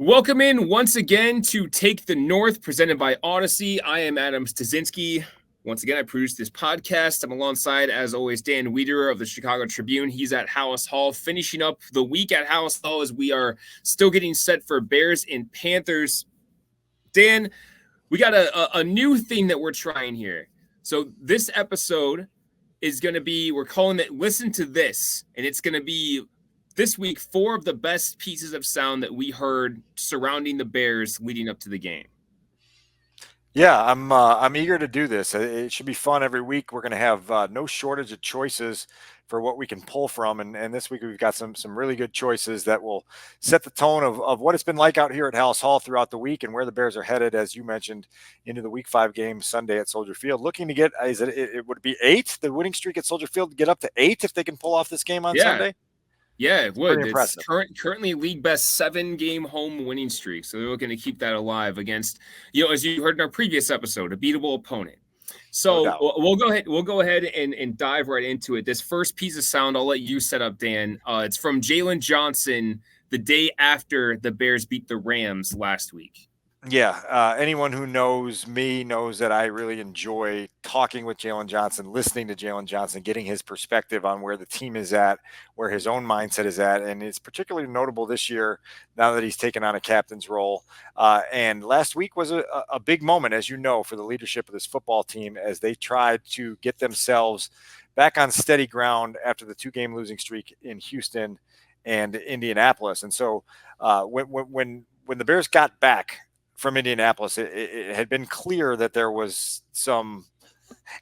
Welcome in once again to Take the North, presented by Odyssey. I am Adam Studzinski. Once again, I produce this podcast. I'm alongside, as always, Dan Wiederer of the Chicago Tribune. He's at Haugh, finishing up the week at Haugh as we are still getting set for Bears and Panthers. Dan, we got a new thing that we're trying here. So this episode is going to be, we're calling it Listen to This, and it's going to be this week, 4 of the best pieces of sound that we heard surrounding the Bears leading up to the game. Yeah, I'm eager to do this. It should be fun every week. We're going to have no shortage of choices for what we can pull from, and this week we've got some really good choices that will set the tone of what it's been like out here at Haugh throughout the week and where the Bears are headed, as you mentioned, into the Week 5 game Sunday at Soldier Field. Looking to get, it would be 8, the winning streak at Soldier Field, to get up to 8 if they can pull off this game on Sunday. Yeah, it would. It's currently league best 7-game home winning streak. So they're looking to keep that alive against, as you heard in our previous episode, a beatable opponent. So No we'll go ahead and dive right into it. This first piece of sound, I'll let you set up, Dan. It's from Jaylon Johnson the day after the Bears beat the Rams last week. Yeah, anyone who knows me knows that I really enjoy talking with Jaylon Johnson, listening to Jaylon Johnson, getting his perspective on where the team is at, where his own mindset is at. And it's particularly notable this year now that he's taken on a captain's role. And last week was a big moment, as you know, for the leadership of this football team as they tried to get themselves back on steady ground after the 2-game losing streak in Houston and Indianapolis. And so when the Bears got back from Indianapolis, it had been clear that there was some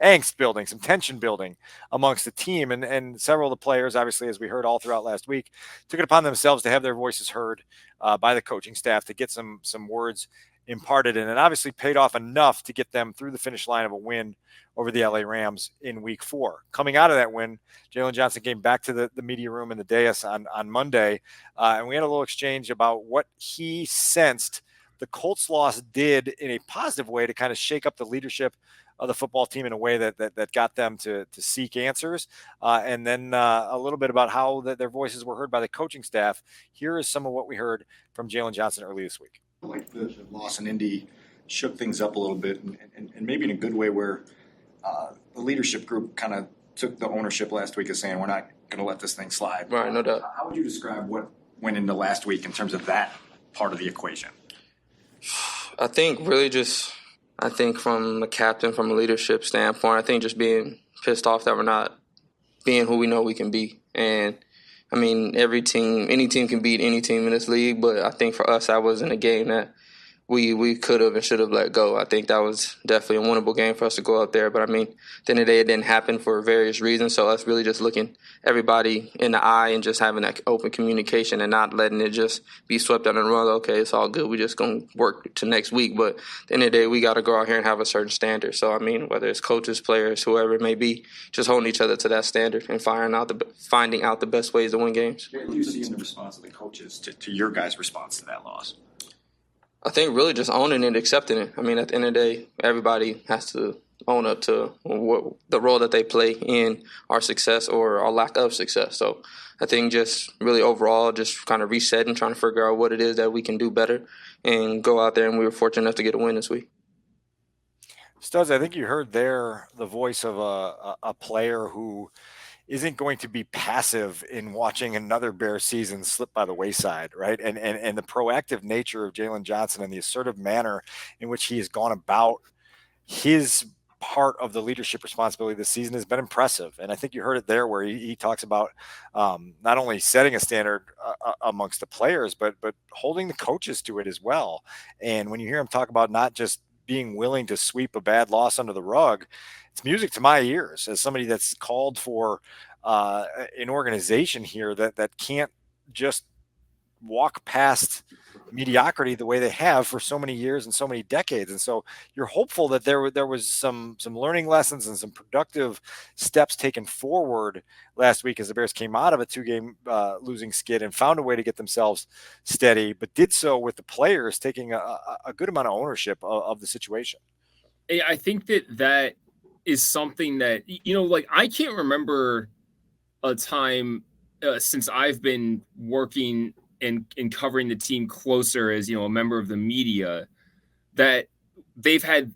angst building, some tension building amongst the team. And several of the players, obviously, as we heard all throughout last week, took it upon themselves to have their voices heard by the coaching staff, to get some words imparted. And it obviously paid off enough to get them through the finish line of a win over the LA Rams in Week 4. Coming out of that win, Jaylon Johnson came back to the media room in the dais on Monday, and we had a little exchange about what he sensed the Colts loss did in a positive way to kind of shake up the leadership of the football team in a way that got them to seek answers. And then a little bit about how their voices were heard by the coaching staff. Here is some of what we heard from Jaylon Johnson early this week. Like the loss in Indy shook things up a little bit, and maybe in a good way, where the leadership group kind of took the ownership last week of saying, we're not going to let this thing slide. Right, no doubt. How would you describe what went into last week in terms of that part of the equation? I think from the captain, from a leadership standpoint, I think just being pissed off that we're not being who we know we can be. And, I mean, any team can beat any team in this league, but I think for us that wasn't a game that we could have and should have let go. I think that was definitely a winnable game for us to go out there. But, I mean, at the end of the day, it didn't happen for various reasons. So us really just looking everybody in the eye and just having that open communication and not letting it just be swept under the rug. Okay, it's all good. We're just going to work to next week. But at the end of the day, we got to go out here and have a certain standard. So, I mean, whether it's coaches, players, whoever it may be, just holding each other to that standard and finding out the best ways to win games. What do you see in the response of the coaches to your guys' response to that loss? I think really just owning it, accepting it. I mean, at the end of the day, everybody has to own up to the role that they play in our success or our lack of success. So I think just really overall just kind of resetting, trying to figure out what it is that we can do better and go out there, and we were fortunate enough to get a win this week. Studs, I think you heard there the voice of a player who isn't going to be passive in watching another Bears season slip by the wayside, right? And the proactive nature of Jaylon Johnson and the assertive manner in which he has gone about his part of the leadership responsibility this season has been impressive. And I think you heard it there where he talks about not only setting a standard amongst the players, but holding the coaches to it as well. And when you hear him talk about not just being willing to sweep a bad loss under the rug, it's music to my ears as somebody that's called for an organization here that can't just walk past mediocrity the way they have for so many years and so many decades. And so you're hopeful that there was some learning lessons and some productive steps taken forward last week as the Bears came out of a 2-game losing skid and found a way to get themselves steady, but did so with the players taking a good amount of ownership of the situation. I think that is something that, I can't remember a time since I've been working and covering the team closer as, a member of the media, that they've had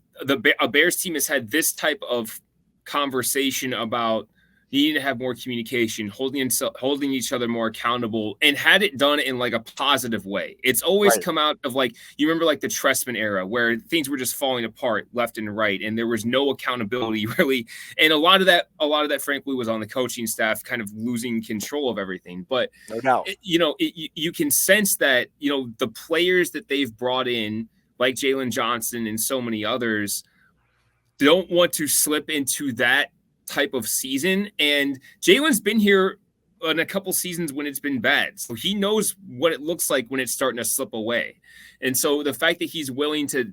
a Bears team has had this type of conversation about needing to have more communication, holding each other more accountable, and had it done in like a positive way. It's always come out of like, you remember like the Trestman era where things were just falling apart left and right, and there was no accountability really. And a lot of that frankly was on the coaching staff kind of losing control of everything. But no doubt, you can sense that, the players that they've brought in, like Jaylon Johnson and so many others, don't want to slip into that type of season. And Jaylon's been here in a couple seasons when it's been bad, so he knows what it looks like when it's starting to slip away. And so the fact that he's willing to,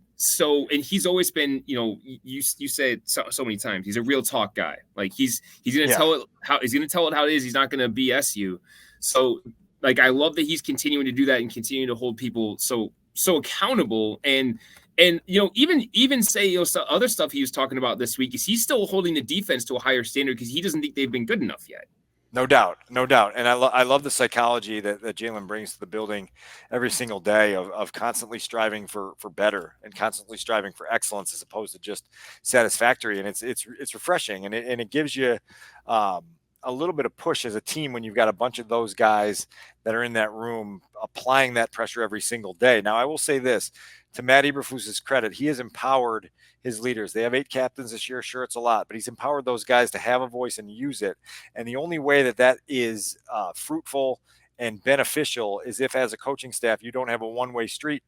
and he's always been, you say it so many times, he's a real talk guy. Like he's gonna tell it how it is. He's not gonna BS you. So like, I love that he's continuing to do that and continuing to hold people so accountable. And even say, other stuff he was talking about this week is he's still holding the defense to a higher standard because he doesn't think they've been good enough yet. No doubt. And I love the psychology that Jaylon brings to the building every single day of constantly striving for better and constantly striving for excellence as opposed to just satisfactory. And it's refreshing, and it gives you a little bit of push as a team when you've got a bunch of those guys that are in that room applying that pressure every single day. Now, I will say this, to Matt Eberflus's credit, he has empowered his leaders. They have 8 captains this year. Sure, it's a lot, but he's empowered those guys to have a voice and use it. And the only way that is fruitful and beneficial is if, as a coaching staff, you don't have a one-way street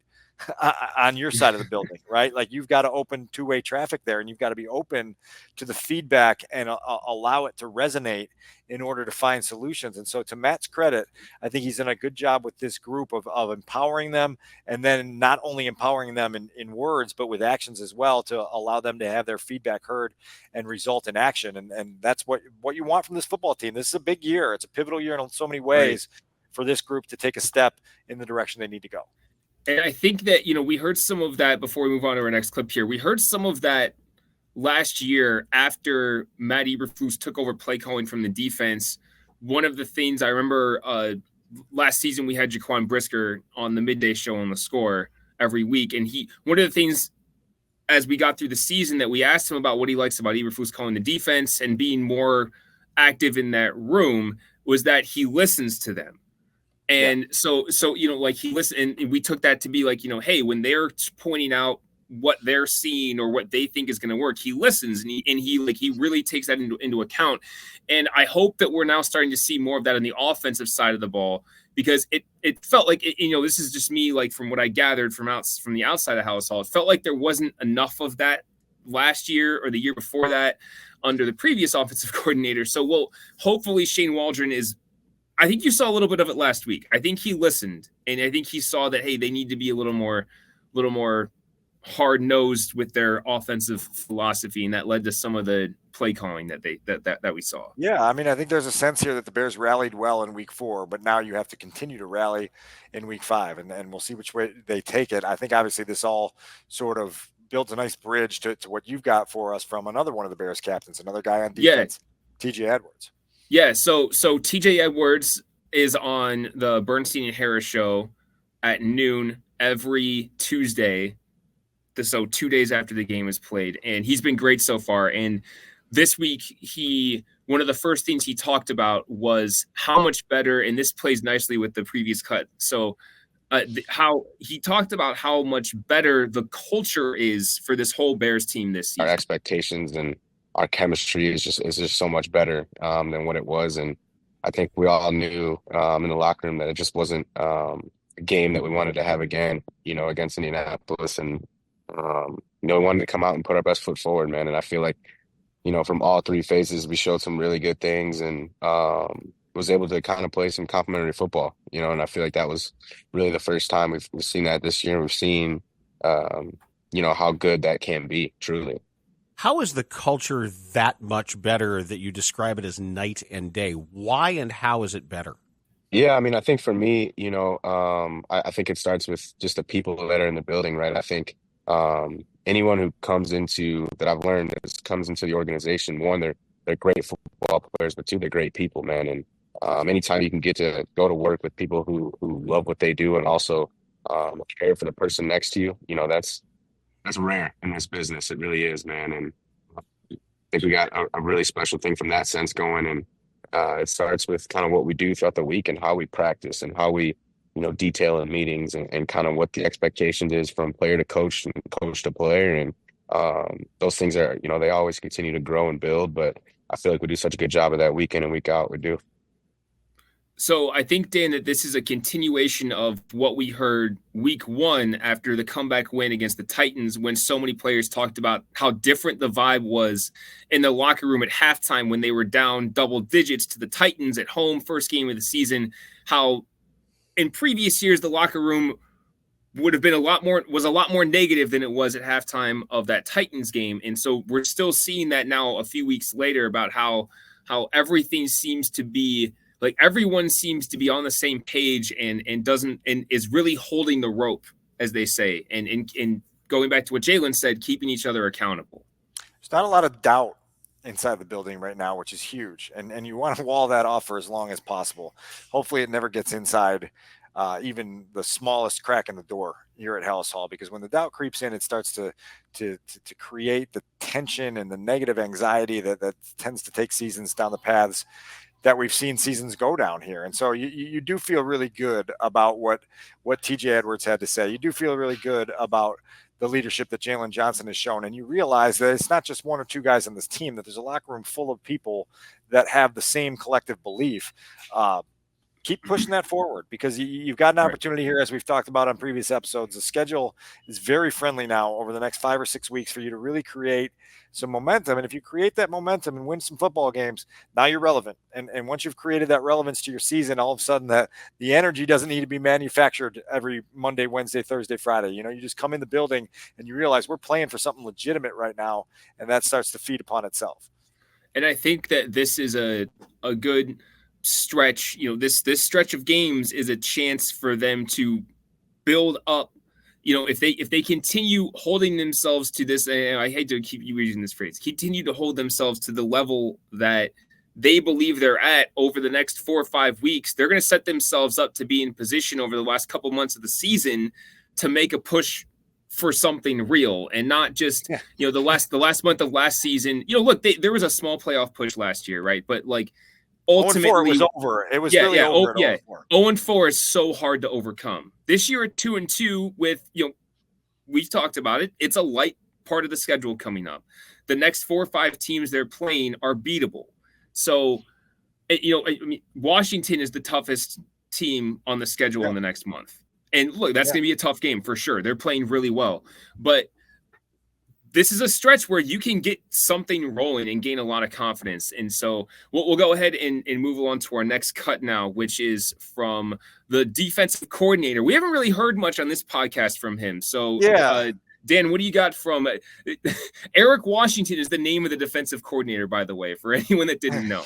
on your side of the building, right? Like, you've got to open two-way traffic there, and you've got to be open to the feedback and allow it to resonate in order to find solutions. And so, to Matt's credit, I think he's done a good job with this group of empowering them, and then not only empowering them in words, but with actions as well, to allow them to have their feedback heard and result in action. And that's what you want from this football team. This is a big year. It's a pivotal year in so many ways for this group to take a step in the direction they need to go. And I think that, we heard some of that before we move on to our next clip here. We heard some of that last year after Matt Eberflus took over play calling from the defense. One of the things I remember last season, we had Jaquan Brisker on the midday show on The Score every week. And one of the things as we got through the season that we asked him about what he likes about Eberflus calling the defense and being more active in that room was that he listens to them. And so, like, he listened, and we took that to be like, hey, when they're pointing out what they're seeing or what they think is going to work, he listens, and he really takes that into account. And I hope that we're now starting to see more of that on the offensive side of the ball, because it felt like, this is just me, like, from what I gathered from the outside of Haugh, it felt like there wasn't enough of that last year or the year before that under the previous offensive coordinator. So, hopefully Shane Waldron I think you saw a little bit of it last week. I think he listened, and I think he saw that, hey, they need to be a little more hard-nosed with their offensive philosophy, and that led to some of the play calling that we saw. Yeah, I mean, I think there's a sense here that the Bears rallied well in week 4, but now you have to continue to rally in week 5, and we'll see which way they take it. I think obviously this all sort of builds a nice bridge to what you've got for us from another one of the Bears captains, another guy on defense, TJ Edwards. Yeah, so TJ Edwards is on the Bernstein and Harris show at noon every Tuesday. So 2 days after the game is played, and he's been great so far. And this week, one of the first things he talked about was how much better, and this plays nicely with the previous cut. So how he talked about how much better the culture is for this whole Bears team this season. Our expectations and our chemistry is just so much better than what it was. And I think we all knew in the locker room that it just wasn't a game that we wanted to have again, against Indianapolis. And, we wanted to come out and put our best foot forward, man. And I feel like, from all 3 phases, we showed some really good things and was able to kind of play some complimentary football, and I feel like that was really the first time we've seen that this year. We've seen, how good that can be, truly. How is the culture that much better that you describe it as night and day? Why and how is it better? Yeah, I mean, I think for me, I think it starts with just the people that are in the building, right? I think anyone who comes into the organization, one, they're great football players, but 2, they're great people, man. And anytime you can get to go to work with people who love what they do and also care for the person next to you, that's rare in this business. It really is, man. And I think we got a really special thing from that sense going. And it starts with kind of what we do throughout the week and how we practice and how we, detail in meetings and kind of what the expectations is from player to coach and coach to player. And those things are, they always continue to grow and build. But I feel like we do such a good job of that week in and week out. We do. So I think, Dan, that this is a continuation of what we heard week one after the comeback win against the Titans, when so many players talked about how different the vibe was in the locker room at halftime when they were down double digits to the Titans at home, first game of the season. How in previous years the locker room would have been a lot more negative than it was at halftime of that Titans game. And so we're still seeing that now a few weeks later about how everything seems to be like everyone seems to be on the same page and is really holding the rope, as they say, and going back to what Jaylon said, keeping each other accountable. There's not a lot of doubt inside the building right now, which is huge, and you want to wall that off for as long as possible. Hopefully, it never gets inside even the smallest crack in the door here at Haugh, because when the doubt creeps in, it starts to create the tension and the negative anxiety that tends to take seasons down the paths that we've seen seasons go down here. And so you do feel really good about what TJ Edwards had to say. You do feel really good about the leadership that Jaylon Johnson has shown. And you realize that it's not just one or two guys on this team, that there's a locker room full of people that have the same collective belief. Keep pushing that forward, because you've got an opportunity here, as we've talked about on previous episodes. The schedule is very friendly now over the next 5 or 6 weeks for you to really create some momentum. And if you create that momentum and win some football games, now you're relevant. And once you've created that relevance to your season, all of a sudden that the energy doesn't need to be manufactured every Monday, Wednesday, Thursday, Friday. You just come in the building and you realize we're playing for something legitimate right now, and that starts to feed upon itself. And I think that this is a good stretch. This stretch of games is a chance for them to build up. If they continue holding themselves to this, and I hate to keep using this phrase, continue to hold themselves to the level that they believe they're at over the next 4 or 5 weeks, they're going to set themselves up to be in position over the last couple months of the season to make a push for something real, and not just the last month of last season. Look, there was a small playoff push last year, right? But like ultimately, 0-4 was over. It was really over. 0-4 is so hard to overcome. This year at 2-2 with we've talked about it. It's a light part of the schedule coming up. The next 4 or 5 teams they're playing are beatable. So, Washington is the toughest team on the schedule in the next month. And look, that's going to be a tough game for sure. They're playing really well. But this is a stretch where you can get something rolling and gain a lot of confidence. And so we'll go ahead and move on to our next cut now, which is from the defensive coordinator. We haven't really heard much on this podcast from him. So, Dan, what do you got from Eric Washington is the name of the defensive coordinator, by the way, for anyone that didn't know.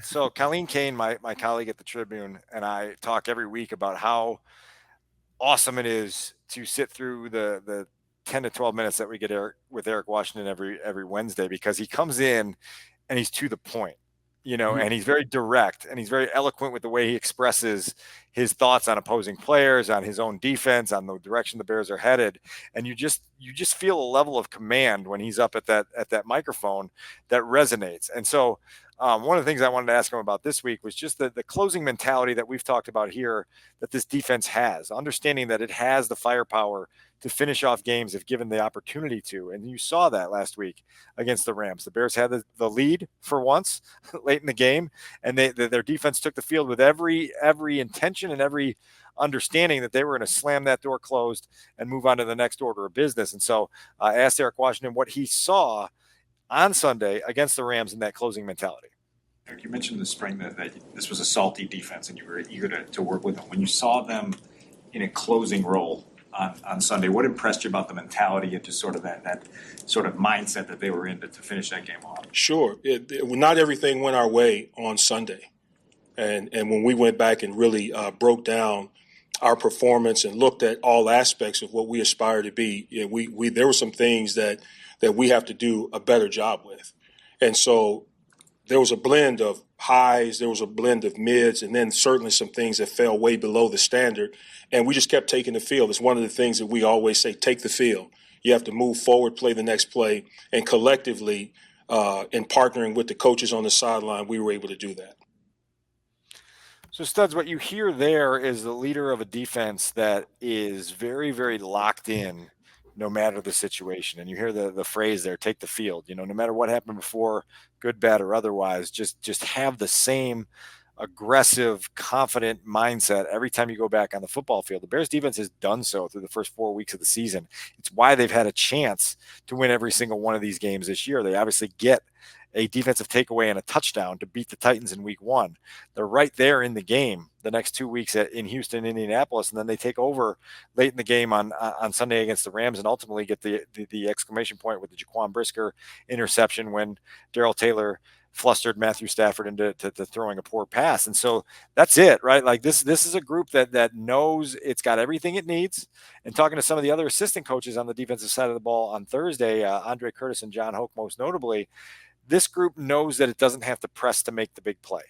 So Colleen Kane, my colleague at the Tribune, and I talk every week about how awesome it is to sit through the 10 to 12 minutes that we get with Eric Washington every Wednesday, because he comes in and he's to the point, and he's very direct and he's very eloquent with the way he expresses his thoughts on opposing players, on his own defense, on the direction the Bears are headed. And you just feel a level of command when he's up at that microphone that resonates. And so one of the things I wanted to ask him about this week was just the closing mentality that we've talked about here, that this defense has, understanding that it has the firepower to finish off games if given the opportunity to. And you saw that last week against the Rams. The Bears had the lead for once late in the game, and their defense took the field with every intention and every understanding that they were going to slam that door closed and move on to the next order of business. And so I asked Eric Washington what he saw on Sunday against the Rams in that closing mentality. Eric, you mentioned in the spring that this was a salty defense and you were eager to work with them. When you saw them in a closing role on Sunday, what impressed you about the mentality and just sort of that sort of mindset that they were in to finish that game off? Sure. Not everything went our way on Sunday. And when we went back and really broke down our performance and looked at all aspects of what we aspire to be, there were some things that we have to do a better job with. And so there was a blend of highs, there was a blend of mids, and then certainly some things that fell way below the standard. And we just kept taking the field. It's one of the things that we always say, take the field. You have to move forward, play the next play, and collectively, in partnering with the coaches on the sideline, we were able to do that. So, Studs, what you hear there is the leader of a defense that is very, very locked in no matter the situation. And you hear the phrase there, take the field. No matter what happened before, good, bad, or otherwise, just have the same aggressive, confident mindset every time you go back on the football field. The Bears defense has done so through the first 4 weeks of the season. It's why they've had a chance to win every single one of these games this year. They obviously get a defensive takeaway and a touchdown to beat the Titans in week 1. They're right there in the game the next 2 weeks in Houston, Indianapolis, and then they take over late in the game on Sunday against the Rams and ultimately get the exclamation point with the Jaquan Brisker interception when Darrell Taylor flustered Matthew Stafford into throwing a poor pass. And so that's it, right? Like this is a group that knows it's got everything it needs. And talking to some of the other assistant coaches on the defensive side of the ball on Thursday, Andre Curtis and John Hoke most notably, this group knows that it doesn't have to press to make the big play.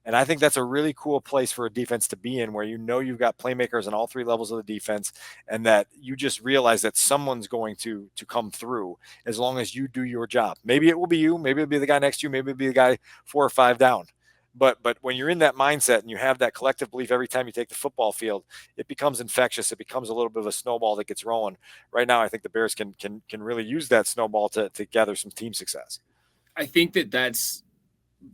And I think that's a really cool place for a defense to be in, where you've got playmakers on all 3 levels of the defense, and that you just realize that someone's going to come through as long as you do your job. Maybe it will be you, maybe it'll be the guy next to you, maybe it'll be the guy 4 or 5 down. But when you're in that mindset and you have that collective belief every time you take the football field, it becomes infectious. It becomes a little bit of a snowball that gets rolling. Right now, I think the Bears can really use that snowball to gather some team success. I think that's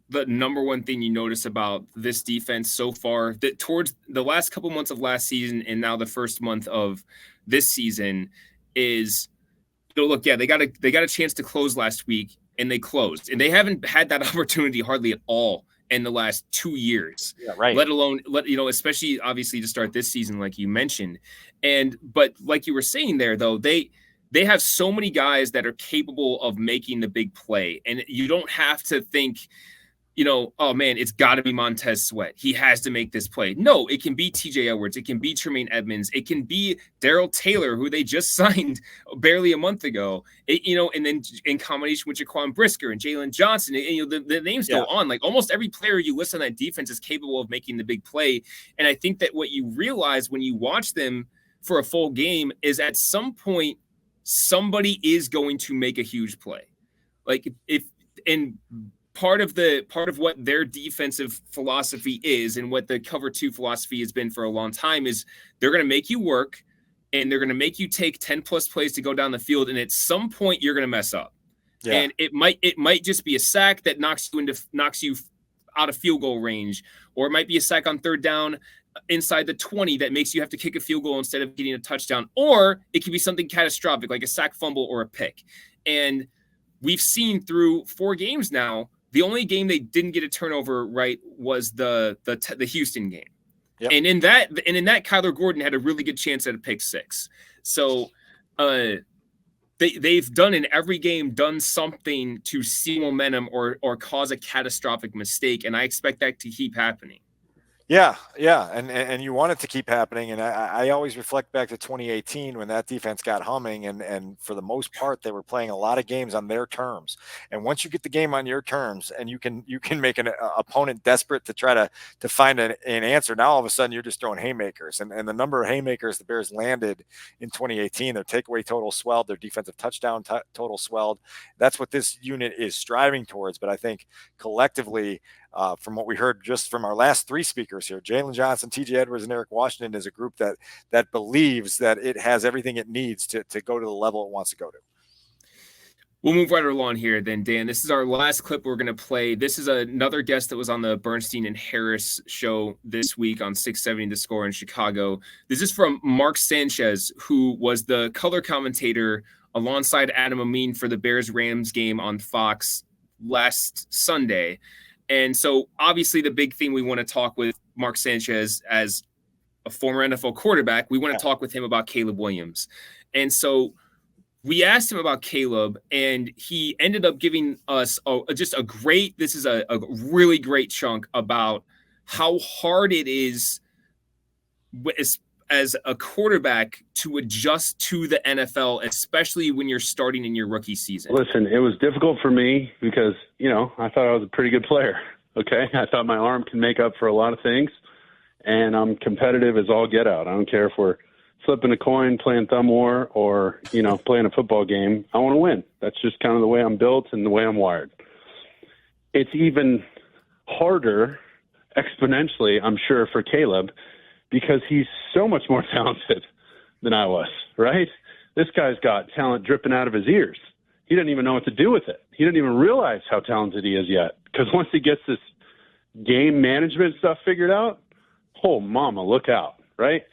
the number one thing you notice about this defense so far, that towards the last couple months of last season and now the first month of this season is, look, yeah, they got a chance to close last week and they closed, and they haven't had that opportunity hardly at all in the last 2 years. Yeah, right. Let alone, especially obviously to start this season, like you mentioned. But like you were saying there, though, they have so many guys that are capable of making the big play. And you don't have to think, oh man, it's got to be Montez Sweat. He has to make this play. No, it can be TJ Edwards. It can be Tremaine Edmonds. It can be Darrell Taylor, who they just signed barely a month ago. And then in combination with Jaquan Brisker and Jaylon Johnson, the names go on. Like almost every player you list on that defense is capable of making the big play. And I think that what you realize when you watch them for a full game is at some point, somebody is going to make a huge play. Like part of what their defensive philosophy is, and what the cover 2 philosophy has been for a long time, is they're going to make you work and they're going to make you take 10 plus plays to go down the field. And at some point you're going to mess up. Yeah. And it might just be a sack that knocks you out of field goal range, or it might be a sack on 3rd down inside the 20 that makes you have to kick a field goal instead of getting a touchdown, or it could be something catastrophic like a sack, fumble, or a pick. And we've seen through 4 games now, the only game they didn't get a turnover right was the Houston game. Yep. And in that Kyler Gordon had a really good chance at a pick 6. So they've done in every game something to see momentum or cause a catastrophic mistake, and I expect that to keep happening. Yeah, and you want it to keep happening. And I always reflect back to 2018 when that defense got humming, and for the most part, they were playing a lot of games on their terms. And once you get the game on your terms, and you can make an opponent desperate to try to find an answer, now all of a sudden you're just throwing haymakers. And the number of haymakers the Bears landed in 2018, their takeaway total swelled, their defensive touchdown total swelled. That's what this unit is striving towards. But I think collectively, from what we heard just from our last 3 speakers here, Jaylon Johnson, TJ Edwards, and Eric Washington, is a group that believes that it has everything it needs to go to the level it wants to go to. We'll move right along here then, Dan. This is our last clip we're going to play. This is another guest that was on the Bernstein and Harris show this week on 670 The Score in Chicago. This is from Mark Sanchez, who was the color commentator alongside Adam Amin for the Bears-Rams game on Fox last Sunday. And so obviously the big thing we want to talk with Mark Sanchez, as a former NFL quarterback, we want to talk with him about Caleb Williams. And so we asked him about Caleb, and he ended up giving us a really great chunk about how hard it is as a quarterback to adjust to the NFL, especially when you're starting in your rookie season. Listen, it was difficult for me because, I thought I was a pretty good player. Okay. I thought my arm can make up for a lot of things, and I'm competitive as all get out. I don't care if we're flipping a coin, playing thumb war, or, playing a football game. I want to win. That's just kind of the way I'm built and the way I'm wired. It's even harder exponentially, I'm sure, for Caleb, because he's so much more talented than I was, right? This guy's got talent dripping out of his ears. He doesn't even know what to do with it. He doesn't even realize how talented he is yet, because once he gets this game management stuff figured out, oh, mama, look out, right?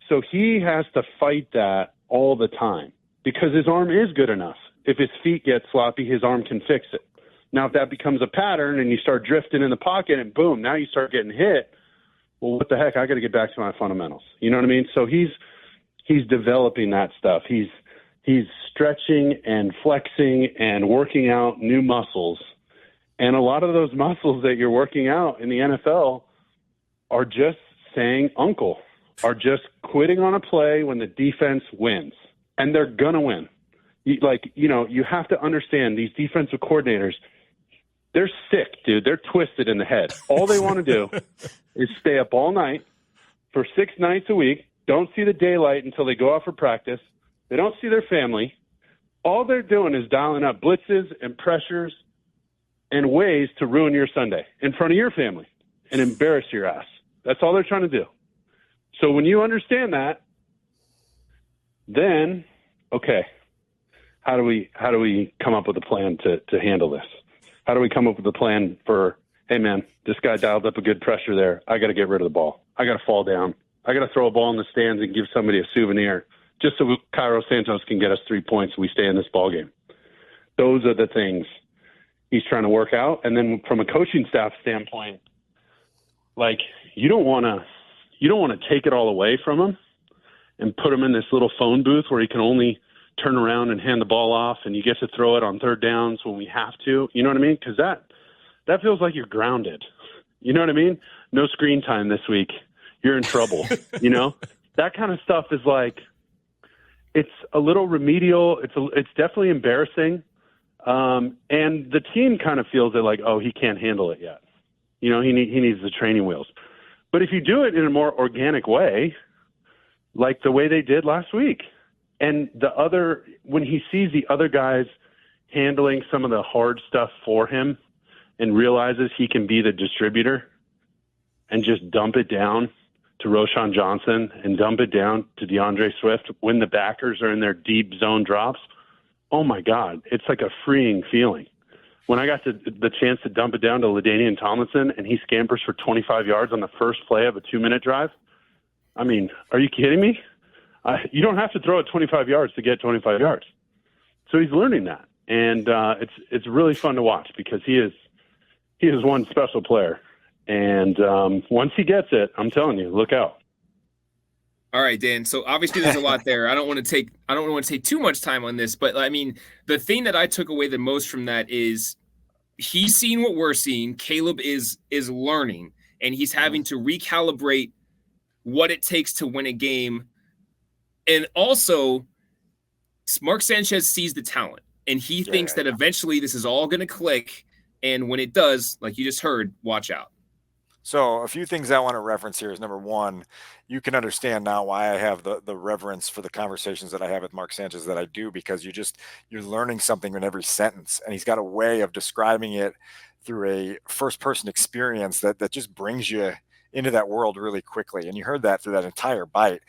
So he has to fight that all the time because his arm is good enough. If his feet get sloppy, his arm can fix it. Now, if that becomes a pattern and you start drifting in the pocket and boom, now you start getting hit, well, what the heck? I got to get back to my fundamentals. You know what I mean? So he's developing that stuff. He's stretching and flexing and working out new muscles. And a lot of those muscles that you're working out in the NFL are just saying uncle, are just quitting on a play when the defense wins. And they're going to win. You have to understand these defensive coordinators, they're sick, dude. They're twisted in the head. All they want to do is stay up all night for 6 nights a week, don't see the daylight until they go out for practice. They don't see their family. All they're doing is dialing up blitzes and pressures and ways to ruin your Sunday in front of your family and embarrass your ass. That's all they're trying to do. So when you understand that, then, okay, how do we come up with a plan to handle this? How do we come up with a plan for, hey, man, this guy dialed up a good pressure there. I got to get rid of the ball. I got to fall down. I got to throw a ball in the stands and give somebody a souvenir just so Cairo Santos can get us 3 points and we stay in this ball game. Those are the things he's trying to work out. And then from a coaching staff standpoint, you don't want to take it all away from him and put him in this little phone booth where he can only turn around and hand the ball off and you get to throw it on third downs when we have to. You know what I mean? Because that feels like you're grounded. You know what I mean? No screen time this week. You're in trouble. That kind of stuff is it's a little remedial. It's definitely embarrassing. And the team kind of feels it oh, he can't handle it yet. He needs the training wheels. But if you do it in a more organic way, like the way they did last week, and when he sees the other guys handling some of the hard stuff for him and realizes he can be the distributor and just dump it down to Roschon Johnson and dump it down to DeAndre Swift when the backers are in their deep zone drops, oh my God, it's like a freeing feeling. When I got the chance to dump it down to LaDainian Tomlinson and he scampers for 25 yards on the first play of a 2-minute drive, I mean, are you kidding me? You don't have to throw it 25 yards to get 25 yards. So he's learning that. And it's really fun to watch because he is one special player. And once he gets it, I'm telling you, look out. All right, Dan. So obviously there's a lot there. I don't want to take too much time on this, but I mean, the thing that I took away the most from that is he's seeing what we're seeing. Caleb is learning, and he's having to recalibrate what it takes to win a game. And also, Mark Sanchez sees the talent, and he thinks that eventually this is all going to click. And when it does, like you just heard, watch out. So a few things I want to reference here is, number one, you can understand now why I have the reverence for the conversations that I have with Mark Sanchez that I do, because you're learning something in every sentence, and he's got a way of describing it through a first person experience that just brings you into that world really quickly. And you heard that through that entire bite.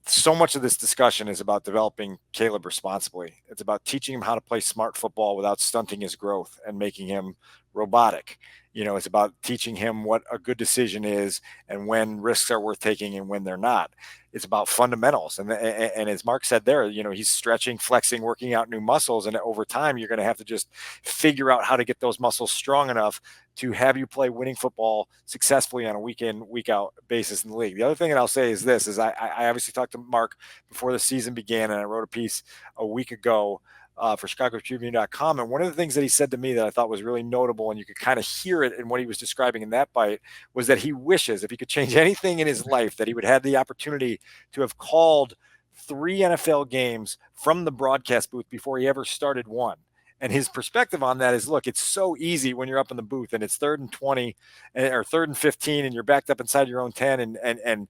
So much of this discussion is about developing Caleb responsibly. It's about teaching him how to play smart football without stunting his growth and making him robotic. It's about teaching him what a good decision is and when risks are worth taking and when they're not. It's about fundamentals. And as Mark said there, he's stretching, flexing, working out new muscles. And over time, you're going to have to just figure out how to get those muscles strong enough to have you play winning football successfully on a week in, week out basis in the league. The other thing that I'll say is this, is I obviously talked to Mark before the season began, and I wrote a piece a week ago for ChicagoTribune.com. And one of the things that he said to me that I thought was really notable, and you could kind of hear it in what he was describing in that bite, was that he wishes, if he could change anything in his life, that he would have the opportunity to have called 3 NFL games from the broadcast booth before he ever started one. And his perspective on that is, look, it's so easy when you're up in the booth and it's 3rd and 20 or 3rd and 15 and you're backed up inside your own 10 and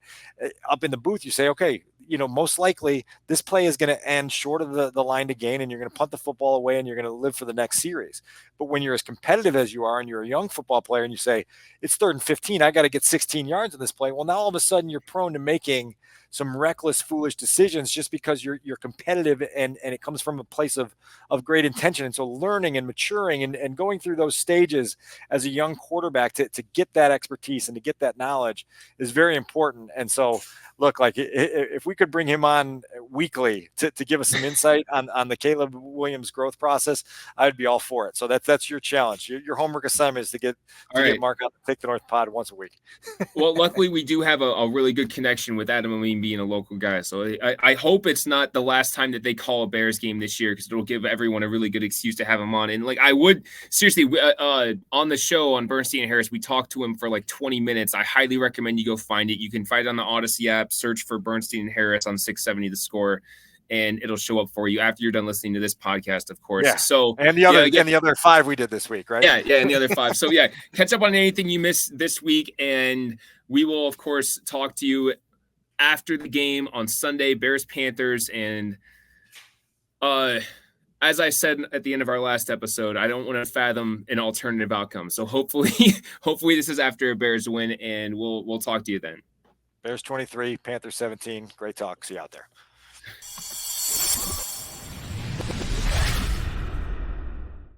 up in the booth, you say, okay, most likely this play is going to end short of the line to gain, and you're going to punt the football away and you're going to live for the next series. But when you're as competitive as you are and you're a young football player and you say, it's 3rd and 15, I got to get 16 yards in this play. Well, now all of a sudden you're prone to making some reckless, foolish decisions just because you're competitive and it comes from a place of great intention. And so learning and maturing and going through those stages as a young quarterback to get that expertise and to get that knowledge is very important. And so, look, like if we could bring him on weekly to give us some insight on the Caleb Williams growth process, I'd be all for it. So that's your challenge. Your homework assignment is to get Mark out to Take the North pod once a week. Well, luckily we do have a really good connection with Adam and me being a local guy. So I hope it's not the last time that they call a Bears game this year, because it'll give everyone a really good excuse to have him on. And I would seriously, on the show on Bernstein and Harris, we talked to him for 20 minutes. I highly recommend you go find it. You can find it on the Odyssey app, search for Bernstein and Harris on 670 The Score, and it'll show up for you after you're done listening to this podcast, of course. Yeah. So and the other 5 we did this week, right? Yeah, and the other 5. So catch up on anything you missed this week, and we will of course talk to you after the game on Sunday, Bears-Panthers. And as I said at the end of our last episode, I don't want to fathom an alternative outcome. So hopefully this is after a Bears win, and we'll talk to you then. Bears 23, Panthers 17. Great talk. See you out there.